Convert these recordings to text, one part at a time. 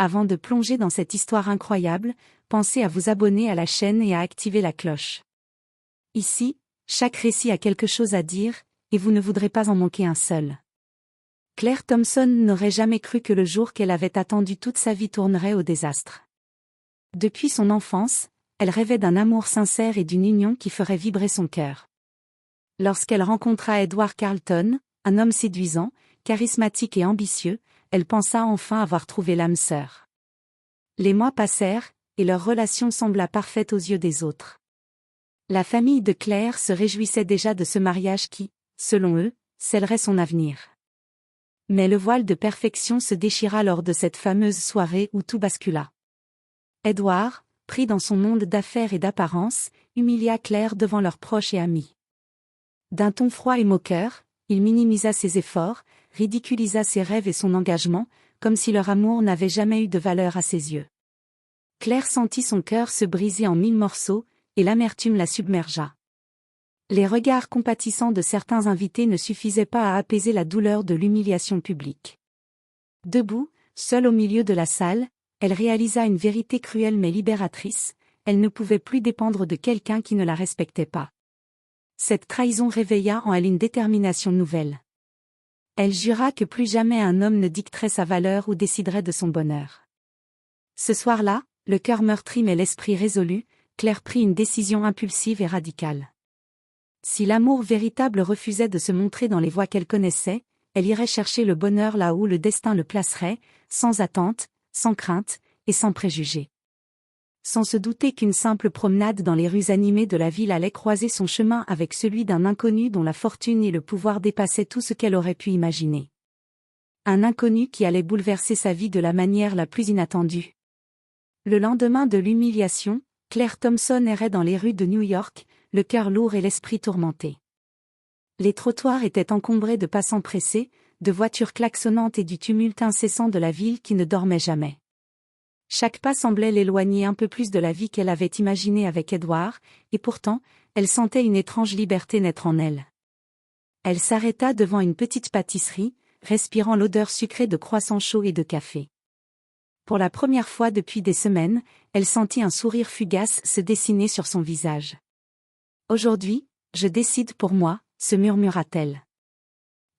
Avant de plonger dans cette histoire incroyable, pensez à vous abonner à la chaîne et à activer la cloche. Ici, chaque récit a quelque chose à dire, et vous ne voudrez pas en manquer un seul. Claire Thompson n'aurait jamais cru que le jour qu'elle avait attendu toute sa vie tournerait au désastre. Depuis son enfance, elle rêvait d'un amour sincère et d'une union qui ferait vibrer son cœur. Lorsqu'elle rencontra Edward Carleton, un homme séduisant, charismatique et ambitieux, elle pensa enfin avoir trouvé l'âme sœur. Les mois passèrent, et leur relation sembla parfaite aux yeux des autres. La famille de Claire se réjouissait déjà de ce mariage qui, selon eux, scellerait son avenir. Mais le voile de perfection se déchira lors de cette fameuse soirée où tout bascula. Edward, pris dans son monde d'affaires et d'apparence, humilia Claire devant leurs proches et amis. D'un ton froid et moqueur, il minimisa ses efforts, ridiculisa ses rêves et son engagement, comme si leur amour n'avait jamais eu de valeur à ses yeux. Claire sentit son cœur se briser en 1000 morceaux, et l'amertume la submergea. Les regards compatissants de certains invités ne suffisaient pas à apaiser la douleur de l'humiliation publique. Debout, seule au milieu de la salle, elle réalisa une vérité cruelle mais libératrice, elle ne pouvait plus dépendre de quelqu'un qui ne la respectait pas. Cette trahison réveilla en elle une détermination nouvelle. Elle jura que plus jamais un homme ne dicterait sa valeur ou déciderait de son bonheur. Ce soir-là, le cœur meurtri mais l'esprit résolu, Claire prit une décision impulsive et radicale. Si l'amour véritable refusait de se montrer dans les voies qu'elle connaissait, elle irait chercher le bonheur là où le destin le placerait, sans attente, sans crainte, et sans préjugés. Sans se douter qu'une simple promenade dans les rues animées de la ville allait croiser son chemin avec celui d'un inconnu dont la fortune et le pouvoir dépassaient tout ce qu'elle aurait pu imaginer. Un inconnu qui allait bouleverser sa vie de la manière la plus inattendue. Le lendemain de l'humiliation, Claire Thompson errait dans les rues de New York, le cœur lourd et l'esprit tourmenté. Les trottoirs étaient encombrés de passants pressés, de voitures klaxonnantes et du tumulte incessant de la ville qui ne dormait jamais. Chaque pas semblait l'éloigner un peu plus de la vie qu'elle avait imaginée avec Edward, et pourtant, elle sentait une étrange liberté naître en elle. Elle s'arrêta devant une petite pâtisserie, respirant l'odeur sucrée de croissants chauds et de café. Pour la première fois depuis des semaines, elle sentit un sourire fugace se dessiner sur son visage. « Aujourd'hui, je décide pour moi », se murmura-t-elle.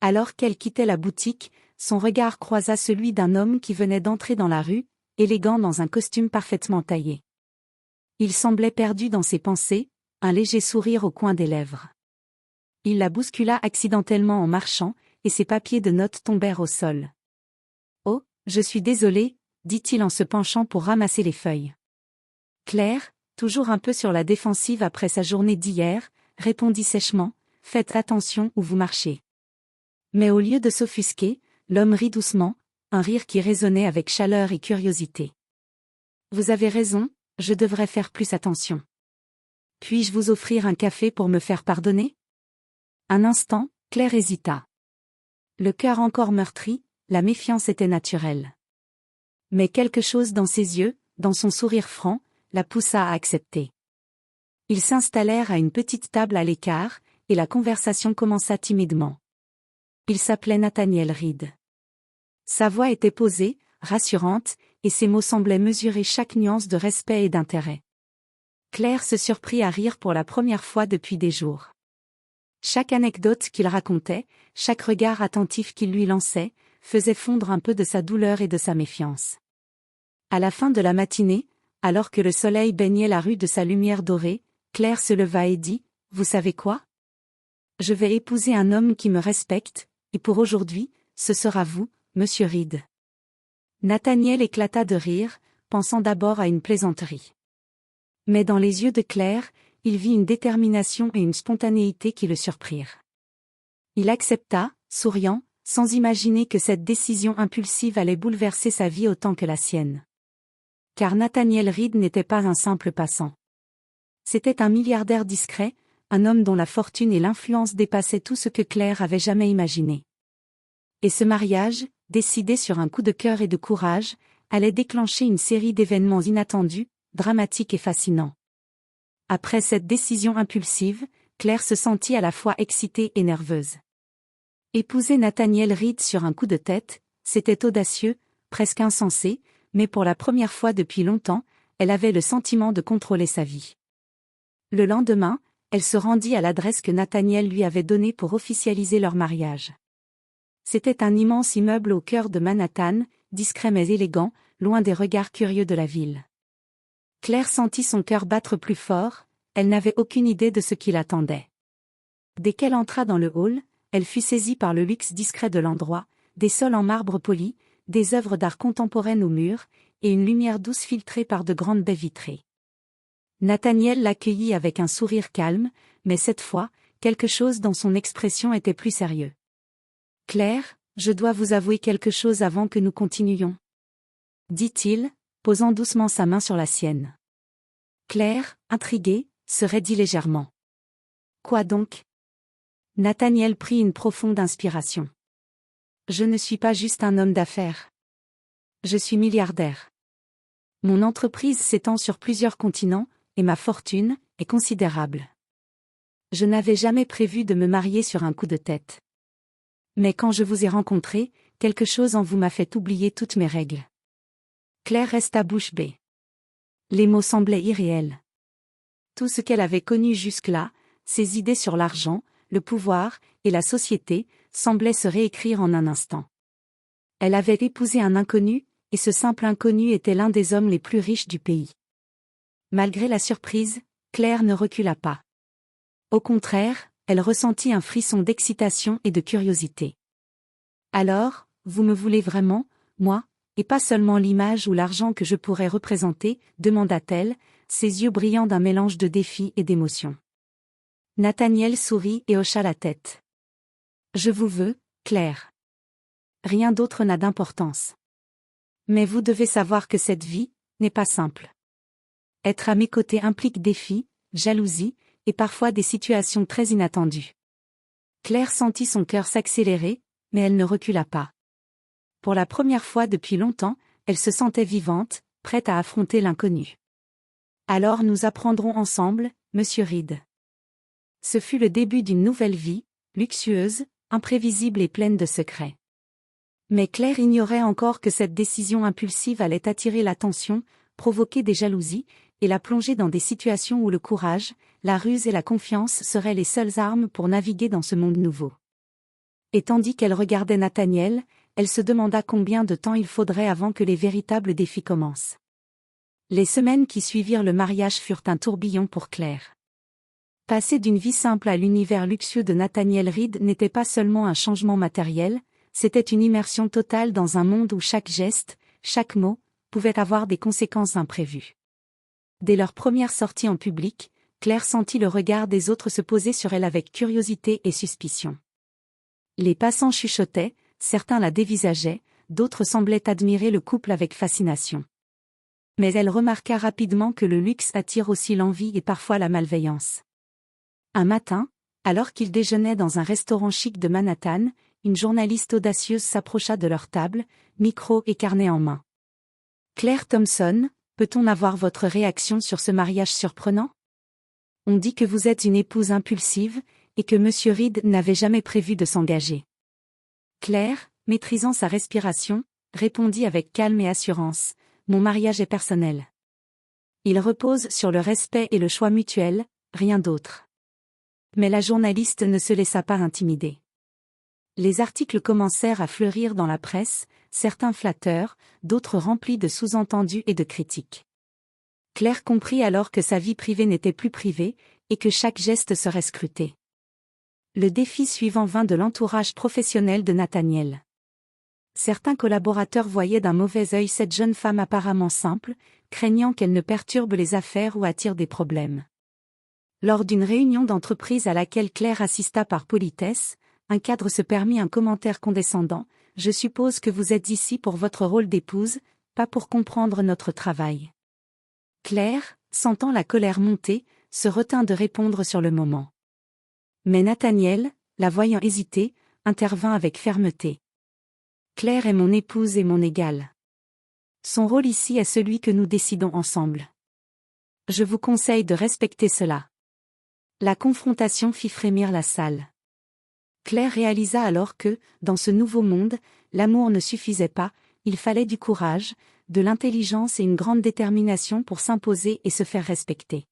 Alors qu'elle quittait la boutique, son regard croisa celui d'un homme qui venait d'entrer dans la rue, élégant dans un costume parfaitement taillé. Il semblait perdu dans ses pensées, un léger sourire au coin des lèvres. Il la bouscula accidentellement en marchant, et ses papiers de notes tombèrent au sol. « Oh, je suis désolé », dit-il en se penchant pour ramasser les feuilles. Claire, toujours un peu sur la défensive après sa journée d'hier, répondit sèchement, « Faites attention où vous marchez. » Mais au lieu de s'offusquer, l'homme rit doucement, un rire qui résonnait avec chaleur et curiosité. « Vous avez raison, je devrais faire plus attention. Puis-je vous offrir un café pour me faire pardonner ?» Un instant, Claire hésita. Le cœur encore meurtri, la méfiance était naturelle. Mais quelque chose dans ses yeux, dans son sourire franc, la poussa à accepter. Ils s'installèrent à une petite table à l'écart, et la conversation commença timidement. Il s'appelait Nathaniel Reed. Sa voix était posée, rassurante, et ses mots semblaient mesurer chaque nuance de respect et d'intérêt. Claire se surprit à rire pour la première fois depuis des jours. Chaque anecdote qu'il racontait, chaque regard attentif qu'il lui lançait, faisait fondre un peu de sa douleur et de sa méfiance. À la fin de la matinée, alors que le soleil baignait la rue de sa lumière dorée, Claire se leva et dit, « Vous savez quoi ? Je vais épouser un homme qui me respecte, et pour aujourd'hui, ce sera vous, Monsieur Reed. » Nathaniel éclata de rire, pensant d'abord à une plaisanterie. Mais dans les yeux de Claire, il vit une détermination et une spontanéité qui le surprirent. Il accepta, souriant, sans imaginer que cette décision impulsive allait bouleverser sa vie autant que la sienne. Car Nathaniel Reed n'était pas un simple passant. C'était un milliardaire discret, un homme dont la fortune et l'influence dépassaient tout ce que Claire avait jamais imaginé. Et ce mariage, décidé sur un coup de cœur et de courage, allait déclencher une série d'événements inattendus, dramatiques et fascinants. Après cette décision impulsive, Claire se sentit à la fois excitée et nerveuse. Épouser Nathaniel Reed sur un coup de tête, c'était audacieux, presque insensé, mais pour la première fois depuis longtemps, elle avait le sentiment de contrôler sa vie. Le lendemain, elle se rendit à l'adresse que Nathaniel lui avait donnée pour officialiser leur mariage. C'était un immense immeuble au cœur de Manhattan, discret mais élégant, loin des regards curieux de la ville. Claire sentit son cœur battre plus fort, elle n'avait aucune idée de ce qui l'attendait. Dès qu'elle entra dans le hall, elle fut saisie par le luxe discret de l'endroit, des sols en marbre poli, des œuvres d'art contemporaines aux murs, et une lumière douce filtrée par de grandes baies vitrées. Nathaniel l'accueillit avec un sourire calme, mais cette fois, quelque chose dans son expression était plus sérieux. « Claire, je dois vous avouer quelque chose avant que nous continuions. » dit-il, posant doucement sa main sur la sienne. Claire, intriguée, se raidit légèrement. « Quoi donc ?» Nathaniel prit une profonde inspiration. « Je ne suis pas juste un homme d'affaires. Je suis milliardaire. Mon entreprise s'étend sur plusieurs continents, et ma fortune est considérable. Je n'avais jamais prévu de me marier sur un coup de tête. Mais quand je vous ai rencontré, quelque chose en vous m'a fait oublier toutes mes règles. » Claire resta bouche bée. Les mots semblaient irréels. Tout ce qu'elle avait connu jusque-là, ses idées sur l'argent, le pouvoir et la société, semblaient se réécrire en un instant. Elle avait épousé un inconnu, et ce simple inconnu était l'un des hommes les plus riches du pays. Malgré la surprise, Claire ne recula pas. Au contraire, elle ressentit un frisson d'excitation et de curiosité. « Alors, vous me voulez vraiment, moi, et pas seulement l'image ou l'argent que je pourrais représenter ?» demanda-t-elle, ses yeux brillant d'un mélange de défi et d'émotion. Nathaniel sourit et hocha la tête. « Je vous veux, Claire. Rien d'autre n'a d'importance. Mais vous devez savoir que cette vie n'est pas simple. Être à mes côtés implique défis, jalousie, et parfois des situations très inattendues. » Claire sentit son cœur s'accélérer, mais elle ne recula pas. Pour la première fois depuis longtemps, elle se sentait vivante, prête à affronter l'inconnu. « Alors nous apprendrons ensemble, Monsieur Reed. » Ce fut le début d'une nouvelle vie, luxueuse, imprévisible et pleine de secrets. Mais Claire ignorait encore que cette décision impulsive allait attirer l'attention, provoquer des jalousies, et la plonger dans des situations où le courage, la ruse et la confiance seraient les seules armes pour naviguer dans ce monde nouveau. Et tandis qu'elle regardait Nathaniel, elle se demanda combien de temps il faudrait avant que les véritables défis commencent. Les semaines qui suivirent le mariage furent un tourbillon pour Claire. Passer d'une vie simple à l'univers luxueux de Nathaniel Reed n'était pas seulement un changement matériel, c'était une immersion totale dans un monde où chaque geste, chaque mot, pouvait avoir des conséquences imprévues. Dès leur première sortie en public, Claire sentit le regard des autres se poser sur elle avec curiosité et suspicion. Les passants chuchotaient, certains la dévisageaient, d'autres semblaient admirer le couple avec fascination. Mais elle remarqua rapidement que le luxe attire aussi l'envie et parfois la malveillance. Un matin, alors qu'ils déjeunaient dans un restaurant chic de Manhattan, une journaliste audacieuse s'approcha de leur table, micro et carnet en main. « Claire Thompson, peut-on avoir votre réaction sur ce mariage surprenant ? On dit que vous êtes une épouse impulsive, et que Monsieur Reed n'avait jamais prévu de s'engager. » Claire, maîtrisant sa respiration, répondit avec calme et assurance, « Mon mariage est personnel. Il repose sur le respect et le choix mutuel, rien d'autre. » Mais la journaliste ne se laissa pas intimider. Les articles commencèrent à fleurir dans la presse, certains flatteurs, d'autres remplis de sous-entendus et de critiques. Claire comprit alors que sa vie privée n'était plus privée, et que chaque geste serait scruté. Le défi suivant vint de l'entourage professionnel de Nathaniel. Certains collaborateurs voyaient d'un mauvais œil cette jeune femme apparemment simple, craignant qu'elle ne perturbe les affaires ou attire des problèmes. Lors d'une réunion d'entreprise à laquelle Claire assista par politesse, un cadre se permit un commentaire condescendant, « Je suppose que vous êtes ici pour votre rôle d'épouse, pas pour comprendre notre travail. » Claire, sentant la colère monter, se retint de répondre sur le moment. Mais Nathaniel, la voyant hésiter, intervint avec fermeté. « Claire est mon épouse et mon égale. Son rôle ici est celui que nous décidons ensemble. Je vous conseille de respecter cela. » La confrontation fit frémir la salle. Claire réalisa alors que, dans ce nouveau monde, l'amour ne suffisait pas, il fallait du courage, de l'intelligence et une grande détermination pour s'imposer et se faire respecter.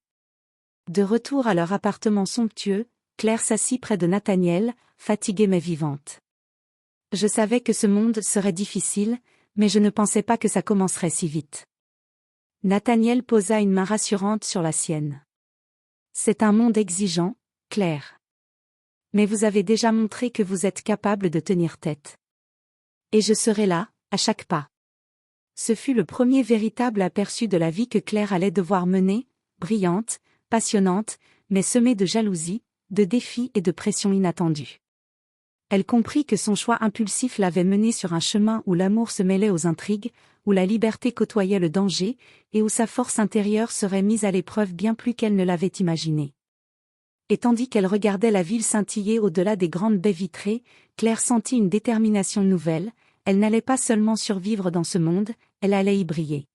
De retour à leur appartement somptueux, Claire s'assit près de Nathaniel, fatiguée mais vivante. Je savais que ce monde serait difficile, mais je ne pensais pas que ça commencerait si vite. Nathaniel posa une main rassurante sur la sienne. C'est un monde exigeant, Claire. Mais vous avez déjà montré que vous êtes capable de tenir tête. Et je serai là, à chaque pas. Ce fut le premier véritable aperçu de la vie que Claire allait devoir mener, brillante, passionnante, mais semée de jalousie, de défis et de pressions inattendues. Elle comprit que son choix impulsif l'avait menée sur un chemin où l'amour se mêlait aux intrigues, où la liberté côtoyait le danger, et où sa force intérieure serait mise à l'épreuve bien plus qu'elle ne l'avait imaginé. Et tandis qu'elle regardait la ville scintiller au-delà des grandes baies vitrées, Claire sentit une détermination nouvelle. Elle n'allait pas seulement survivre dans ce monde, elle allait y briller.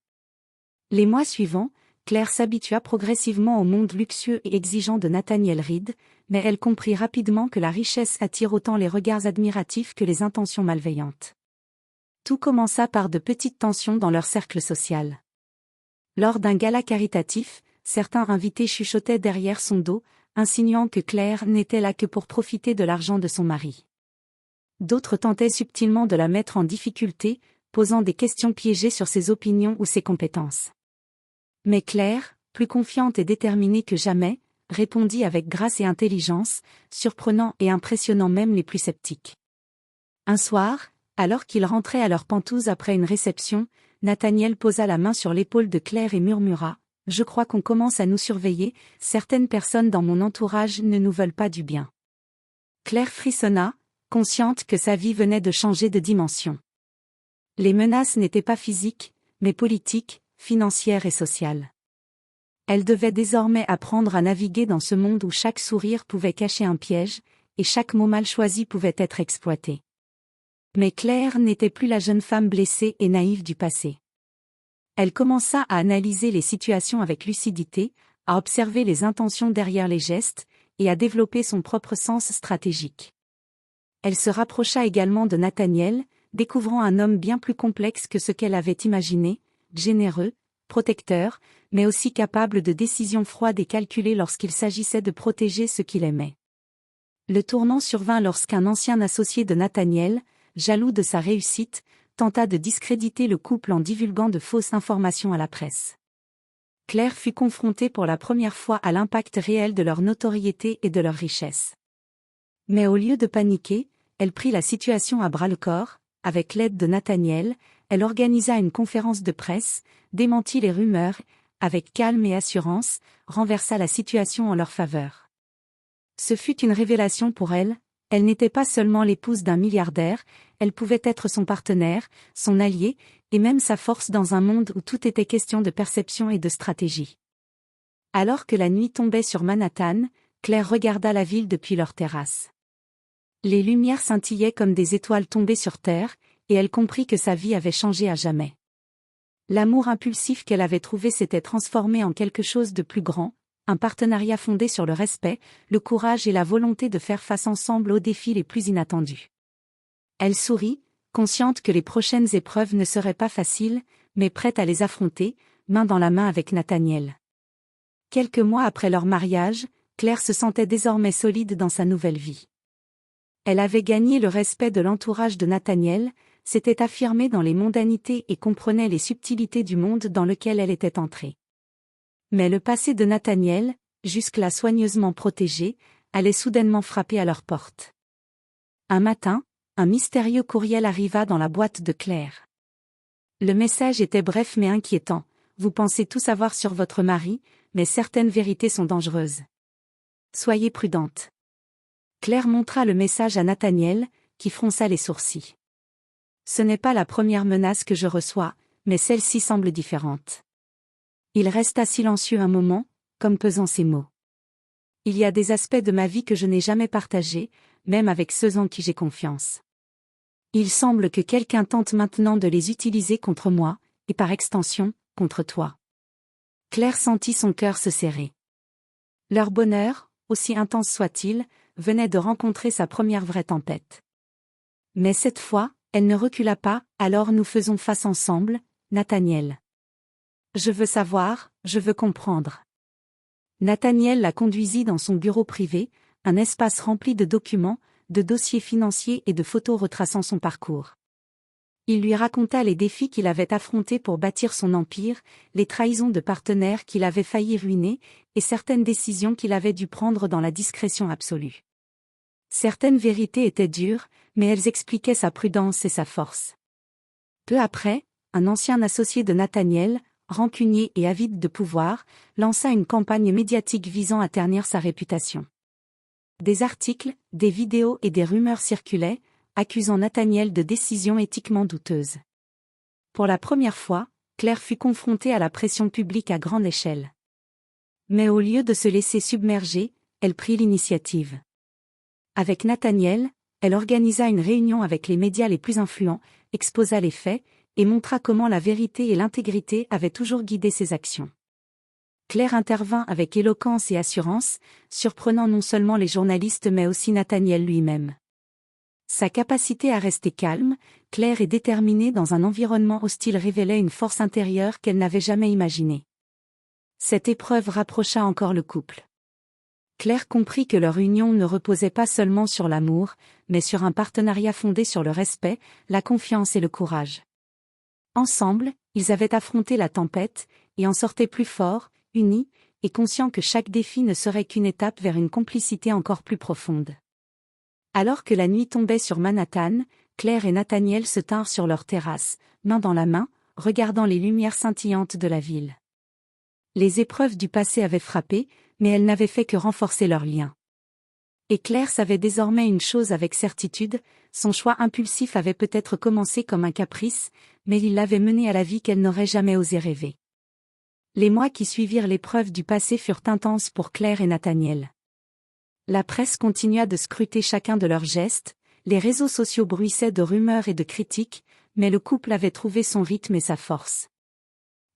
Les mois suivants, Claire s'habitua progressivement au monde luxueux et exigeant de Nathaniel Reed, mais elle comprit rapidement que la richesse attire autant les regards admiratifs que les intentions malveillantes. Tout commença par de petites tensions dans leur cercle social. Lors d'un gala caritatif, certains invités chuchotaient derrière son dos, insinuant que Claire n'était là que pour profiter de l'argent de son mari. D'autres tentaient subtilement de la mettre en difficulté, posant des questions piégées sur ses opinions ou ses compétences. Mais Claire, plus confiante et déterminée que jamais, répondit avec grâce et intelligence, surprenant et impressionnant même les plus sceptiques. Un soir, alors qu'ils rentraient à leur pentouse après une réception, Nathaniel posa la main sur l'épaule de Claire et murmura : « Je crois qu'on commence à nous surveiller, certaines personnes dans mon entourage ne nous veulent pas du bien. » Claire frissonna, consciente que sa vie venait de changer de dimension. Les menaces n'étaient pas physiques, mais politiques, financières et sociales. Elle devait désormais apprendre à naviguer dans ce monde où chaque sourire pouvait cacher un piège, et chaque mot mal choisi pouvait être exploité. Mais Claire n'était plus la jeune femme blessée et naïve du passé. Elle commença à analyser les situations avec lucidité, à observer les intentions derrière les gestes, et à développer son propre sens stratégique. Elle se rapprocha également de Nathaniel, découvrant un homme bien plus complexe que ce qu'elle avait imaginé, généreux, protecteur, mais aussi capable de décisions froides et calculées lorsqu'il s'agissait de protéger ceux qu'il aimait. Le tournant survint lorsqu'un ancien associé de Nathaniel, jaloux de sa réussite, tenta de discréditer le couple en divulguant de fausses informations à la presse. Claire fut confrontée pour la première fois à l'impact réel de leur notoriété et de leur richesse. Mais au lieu de paniquer, elle prit la situation à bras-le-corps. Avec l'aide de Nathaniel, elle organisa une conférence de presse, démentit les rumeurs, avec calme et assurance, renversa la situation en leur faveur. Ce fut une révélation pour elle. Elle n'était pas seulement l'épouse d'un milliardaire, elle pouvait être son partenaire, son allié, et même sa force dans un monde où tout était question de perception et de stratégie. Alors que la nuit tombait sur Manhattan, Claire regarda la ville depuis leur terrasse. Les lumières scintillaient comme des étoiles tombées sur terre, et elle comprit que sa vie avait changé à jamais. L'amour impulsif qu'elle avait trouvé s'était transformé en quelque chose de plus grand, un partenariat fondé sur le respect, le courage et la volonté de faire face ensemble aux défis les plus inattendus. Elle sourit, consciente que les prochaines épreuves ne seraient pas faciles, mais prête à les affronter, main dans la main avec Nathaniel. Quelques mois après leur mariage, Claire se sentait désormais solide dans sa nouvelle vie. Elle avait gagné le respect de l'entourage de Nathaniel, s'était affirmée dans les mondanités et comprenait les subtilités du monde dans lequel elle était entrée. Mais le passé de Nathaniel, jusque-là soigneusement protégé, allait soudainement frapper à leur porte. Un matin, un mystérieux courriel arriva dans la boîte de Claire. Le message était bref mais inquiétant. « Vous pensez tout savoir sur votre mari, mais certaines vérités sont dangereuses. Soyez prudente. » Claire montra le message à Nathaniel, qui fronça les sourcils. « Ce n'est pas la première menace que je reçois, mais celle-ci semble différente. » Il resta silencieux un moment, comme pesant ses mots. « Il y a des aspects de ma vie que je n'ai jamais partagés, même avec ceux en qui j'ai confiance. Il semble que quelqu'un tente maintenant de les utiliser contre moi, et par extension, contre toi. » Claire sentit son cœur se serrer. Leur bonheur, aussi intense soit-il, venait de rencontrer sa première vraie tempête. Mais cette fois, elle ne recula pas. « Alors nous faisons face ensemble, Nathaniel. Je veux savoir, je veux comprendre. Nathaniel la conduisit dans son bureau privé, un espace rempli de documents, de dossiers financiers et de photos retraçant son parcours. Il lui raconta les défis qu'il avait affrontés pour bâtir son empire, les trahisons de partenaires qu'il avait failli ruiner, et certaines décisions qu'il avait dû prendre dans la discrétion absolue. Certaines vérités étaient dures, mais elles expliquaient sa prudence et sa force. Peu après, un ancien associé de Nathaniel, rancunier et avide de pouvoir, lança une campagne médiatique visant à ternir sa réputation. Des articles, des vidéos et des rumeurs circulaient, accusant Nathaniel de décisions éthiquement douteuses. Pour la première fois, Claire fut confrontée à la pression publique à grande échelle. Mais au lieu de se laisser submerger, elle prit l'initiative. Avec Nathaniel, elle organisa une réunion avec les médias les plus influents, exposa les faits, et montra comment la vérité et l'intégrité avaient toujours guidé ses actions. Claire intervint avec éloquence et assurance, surprenant non seulement les journalistes mais aussi Nathaniel lui-même. Sa capacité à rester calme, claire et déterminée dans un environnement hostile révélait une force intérieure qu'elle n'avait jamais imaginée. Cette épreuve rapprocha encore le couple. Claire comprit que leur union ne reposait pas seulement sur l'amour, mais sur un partenariat fondé sur le respect, la confiance et le courage. Ensemble, ils avaient affronté la tempête, et en sortaient plus forts, unis, et conscients que chaque défi ne serait qu'une étape vers une complicité encore plus profonde. Alors que la nuit tombait sur Manhattan, Claire et Nathaniel se tinrent sur leur terrasse, main dans la main, regardant les lumières scintillantes de la ville. Les épreuves du passé avaient frappé, mais elles n'avaient fait que renforcer leur lien. Et Claire savait désormais une chose avec certitude, son choix impulsif avait peut-être commencé comme un caprice, mais il l'avait menée à la vie qu'elle n'aurait jamais osé rêver. Les mois qui suivirent l'épreuve du passé furent intenses pour Claire et Nathaniel. La presse continua de scruter chacun de leurs gestes, les réseaux sociaux bruissaient de rumeurs et de critiques, mais le couple avait trouvé son rythme et sa force.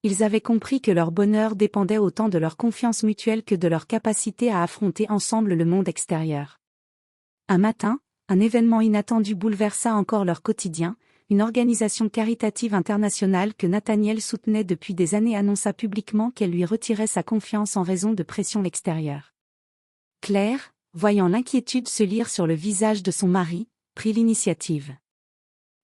Ils avaient compris que leur bonheur dépendait autant de leur confiance mutuelle que de leur capacité à affronter ensemble le monde extérieur. Un matin, un événement inattendu bouleversa encore leur quotidien, une organisation caritative internationale que Nathaniel soutenait depuis des années annonça publiquement qu'elle lui retirait sa confiance en raison de pressions extérieures. Claire, voyant l'inquiétude se lire sur le visage de son mari, prit l'initiative.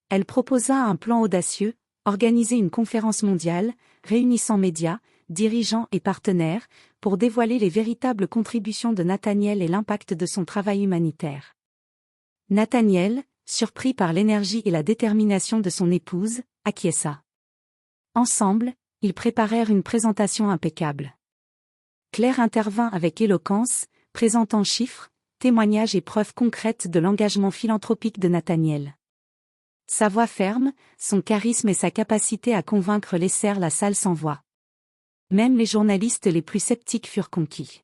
Elle proposa un plan audacieux, organiser une conférence mondiale, réunissant médias, dirigeants et partenaires, pour dévoiler les véritables contributions de Nathaniel et l'impact de son travail humanitaire. Nathaniel, surpris par l'énergie et la détermination de son épouse, acquiesça. Ensemble, ils préparèrent une présentation impeccable. Claire intervint avec éloquence, présentant chiffres, témoignages et preuves concrètes de l'engagement philanthropique de Nathaniel. Sa voix ferme, son charisme et sa capacité à convaincre laissèrent la salle sans voix. Même les journalistes les plus sceptiques furent conquis.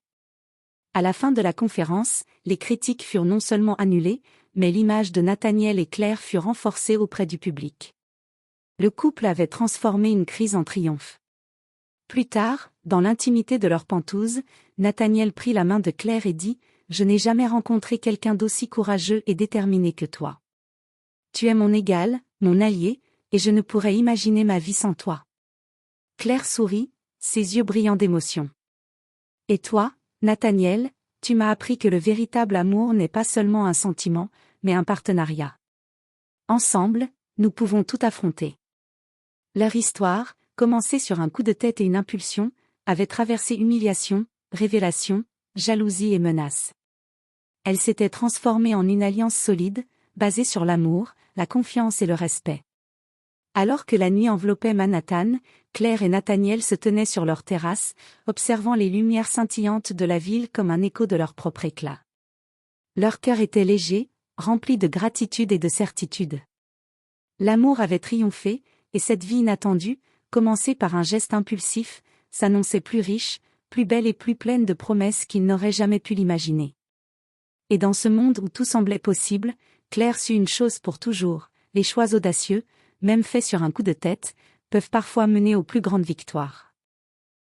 À la fin de la conférence, les critiques furent non seulement annulées, mais l'image de Nathaniel et Claire fut renforcée auprès du public. Le couple avait transformé une crise en triomphe. Plus tard, dans l'intimité de leur pentouse, Nathaniel prit la main de Claire et dit « Je n'ai jamais rencontré quelqu'un d'aussi courageux et déterminé que toi. Tu es mon égal, mon allié, et je ne pourrais imaginer ma vie sans toi. » Claire sourit, ses yeux brillants d'émotion. « Et toi, Nathaniel, tu m'as appris que le véritable amour n'est pas seulement un sentiment, mais un partenariat. Ensemble, nous pouvons tout affronter. » Leur histoire, commencée sur un coup de tête et une impulsion, avait traversé humiliation, révélation, jalousie et menace. Elle s'était transformée en une alliance solide, basée sur l'amour, la confiance et le respect. Alors que la nuit enveloppait Manhattan, Claire et Nathaniel se tenaient sur leur terrasse, observant les lumières scintillantes de la ville comme un écho de leur propre éclat. Leur cœur était léger, rempli de gratitude et de certitude. L'amour avait triomphé, et cette vie inattendue, commencée par un geste impulsif, s'annonçait plus riche, plus belle et plus pleine de promesses qu'ils n'auraient jamais pu l'imaginer. Et dans ce monde où tout semblait possible, Claire sut une chose pour toujours, les choix audacieux, même faits sur un coup de tête, peuvent parfois mener aux plus grandes victoires.